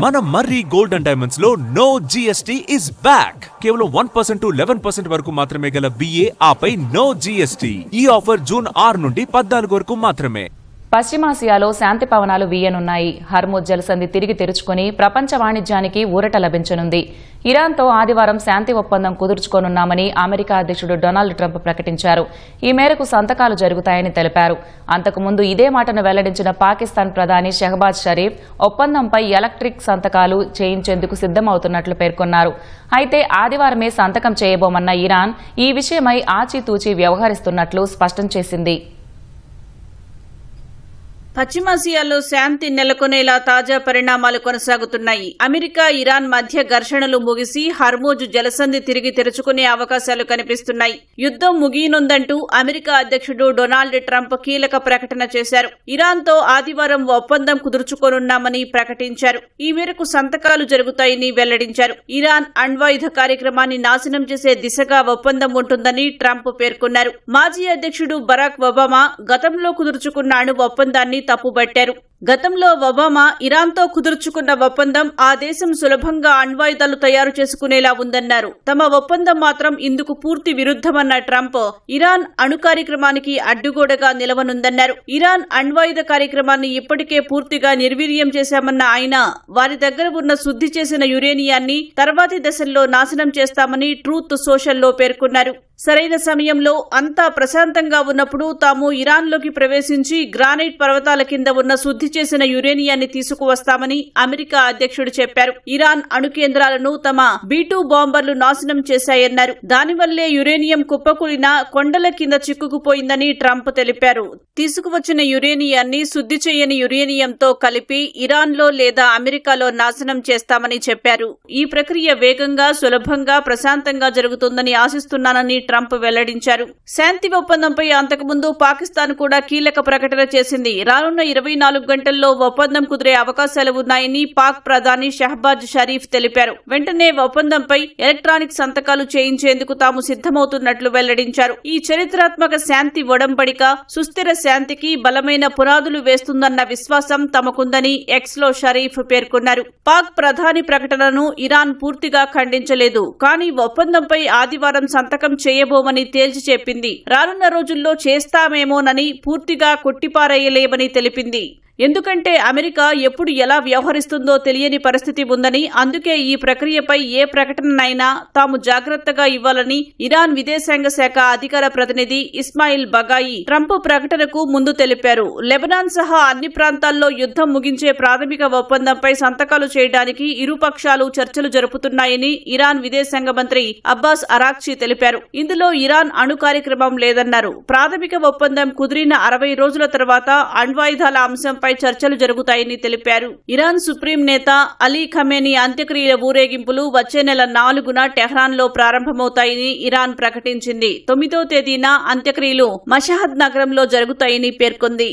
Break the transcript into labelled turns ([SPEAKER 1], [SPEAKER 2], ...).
[SPEAKER 1] మన మర్రి gold and diamonds లో no GST is back. కేవలం 1% టు 11% వరకు మాత్రమే గల విఏ ఆపై నో జిఎస్టీ. ఈ ఆఫర్ జూన్ 6 నుండి 14 వరకు మాత్రమే.
[SPEAKER 2] పశ్చిమాసియాలో శాంతి పవనాలు వీయనున్నాయి. హర్ముజ్ జలసంధి తిరిగి తెరుచుకుని ప్రపంచ వాణిజ్యానికి ఊరట లభించనుంది. ఇరాన్తో ఆదివారం శాంతి ఒప్పందం కుదుర్చుకోనున్నామని అమెరికా అధ్యక్షుడు డొనాల్డ్ ట్రంప్ ప్రకటించారు. ఈ మేరకు సంతకాలు జరుగుతాయని తెలిపారు. అంతకుముందు ఇదే మాటను వెల్లడించిన పాకిస్తాన్ ప్రధాని షహబాజ్ షరీఫ్ ఒప్పందంపై ఎలక్ట్రిక్ సంతకాలు చేయించేందుకు సిద్దమవుతున్నట్లు పేర్కొన్నారు. అయితే ఆదివారమే సంతకం చేయబోమన్న ఇరాన్ ఈ విషయమై ఆచితూచి వ్యవహరిస్తున్నట్లు స్పష్టం చేసింది.
[SPEAKER 3] పశ్చిమాసియాలో శాంతి నెలకొనేలా తాజా పరిణామాలు కొనసాగుతున్నాయి. అమెరికా ఇరాన్ మధ్య ఘర్షణలు ముగిసి హర్మూజ్ జలసంధి తిరిగి తెరుచుకునే అవకాశాలు కనిపిస్తున్నాయి. యుద్దం ముగియనుందంటూ అమెరికా అధ్యక్షుడు డొనాల్డ్ ట్రంప్ కీలక ప్రకటన చేశారు. ఇరాన్తో ఆదివారం ఒప్పందం కుదుర్చుకోనున్నామని ప్రకటించారు. ఈ మేరకు సంతకాలు జరుగుతాయని వెల్లడించారు. ఇరాన్ అణ్వాయుధ కార్యక్రమాన్ని నాశనం చేసే దిశగా ఒప్పందం ఉంటుందని ట్రంప్ పేర్కొన్నారు. మాజీ అధ్యక్షుడు బరాక్ ఒబామా గతంలో కుదుర్చుకున్న అణు ఒప్పందాన్ని తప్పుబట్టారు. గతంలో ఒబామా ఇరాన్తో కుదుర్చుకున్న ఒప్పందం ఆ దేశం సులభంగా అణ్వాయుధాలు తయారు చేసుకునేలా ఉందన్నారు. తమ ఒప్పందం మాత్రం ఇందుకు పూర్తి విరుద్ధమన్న ట్రంప్ ఇరాన్ అణు కార్యక్రమానికి అడ్డుగోడగా నిలవనుందన్నారు. ఇరాన్ అణ్వాయుధ కార్యక్రమాన్ని ఇప్పటికే పూర్తిగా నిర్వీర్యం చేశామన్న ఆయన వారి దగ్గర ఉన్న శుద్ధి చేసిన యురేనియాన్ని తర్వాతి దశల్లో నాశనం చేస్తామని ట్రూత్ సోషల్లో పేర్కొన్నారు. సరైన సమయంలో అంతా ప్రశాంతంగా ఉన్నప్పుడు తాము ఇరాన్లోకి ప్రవేశించి గ్రానైట్ పర్వతాల కింద ఉన్న శుద్ధి చేసిన యురేనియాన్ని తీసుకువస్తామని అమెరికా అధ్యక్షుడు చెప్పారు. ఇరాన్ అణు కేంద్రాలను తమ B-2 బాంబర్లు నాశనం చేశాయన్నారు. దానివల్లే యురేనియం కుప్పకూలిన కొండల కింద చిక్కుకుపోయిందని ట్రంప్ తెలిపారు. తీసుకువచ్చిన యురేనియాన్ని శుద్ధి చేయని యురేనియంతో కలిపి ఇరాన్లో లేదా అమెరికాలో నాశనం చేస్తామని చెప్పారు. ఈ ప్రక్రియ వేగంగా, సులభంగా, ప్రశాంతంగా జరుగుతుందని ఆశిస్తున్నానని ట్రంప్ వెల్లడించారు. శాంతి ఒప్పందంపై అంతకుముందు పాకిస్తాన్ కూడా కీలక ప్రకటన చేసింది. రానున్న 24 గంటల్లో ఒప్పందం కుదిరే అవకాశాలు ఉన్నాయని పాక్ ప్రధాని షహబాజ్ షరీఫ్ తెలిపారు. వెంటనే ఒప్పందంపై ఎలక్ట్రానిక్ సంతకాలు చేయించేందుకు తాము సిద్దమవుతున్నట్లు వెల్లడించారు. ఈ చరిత్రాత్మక శాంతి ఒడంబడిక సుస్థిర శాంతికి బలమైన పునాదులు వేస్తుందన్న విశ్వాసం తమకుందని ఎక్స్లో షరీఫ్ పేర్కొన్నారు. పాక్ ప్రధాని ప్రకటనను ఇరాన్ పూర్తిగా ఖండించలేదు. కానీ ఒప్పందంపై ఆదివారం సంతకం చేయబోమని తేల్చి చెప్పింది. రానున్న రోజుల్లో చేస్తామేమోనని పూర్తిగా కొట్టిపారేయలేమని తెలిపింది. ఎందుకంటే అమెరికా ఎప్పుడు ఎలా వ్యవహరిస్తుందో తెలియని పరిస్థితి ఉందని, అందుకే ఈ ప్రక్రియపై ఏ ప్రకటననైనా తాము జాగ్రత్తగా ఇవ్వాలని ఇరాన్ విదేశాంగ శాఖ అధికార ప్రతినిధి ఇస్మాయిల్ బగాయి ట్రంప్ ప్రకటనకు ముందు తెలిపారు. లెబనాన్ సహా అన్ని ప్రాంతాల్లో యుద్దం ముగించే ప్రాథమిక ఒప్పందంపై సంతకాలు చేయడానికి ఇరు పక్షాలు చర్చలు జరుపుతున్నాయని ఇరాన్ విదేశాంగ మంత్రి అబ్బాస్ అరాక్చి తెలిపారు. ఇందులో ఇరాన్ అణు కార్యక్రమం లేదన్నారు. ప్రాథమిక ఒప్పందం కుదిరిన 60 రోజుల తర్వాత అణ్వాయుధాల అంశం చర్చలు జరుగుతాయని తెలిపారు. ఇరాన్ సుప్రీం నేత అలీ ఖమేనీ అంత్యక్రియల ఊరేగింపులు వచ్చే నెల 4న టెహ్రాన్లో ప్రారంభమవుతాయని ఇరాన్ ప్రకటించింది. 9వ తేదీన అంత్యక్రియలు మషహద్ నగరంలో జరుగుతాయని పేర్కొంది.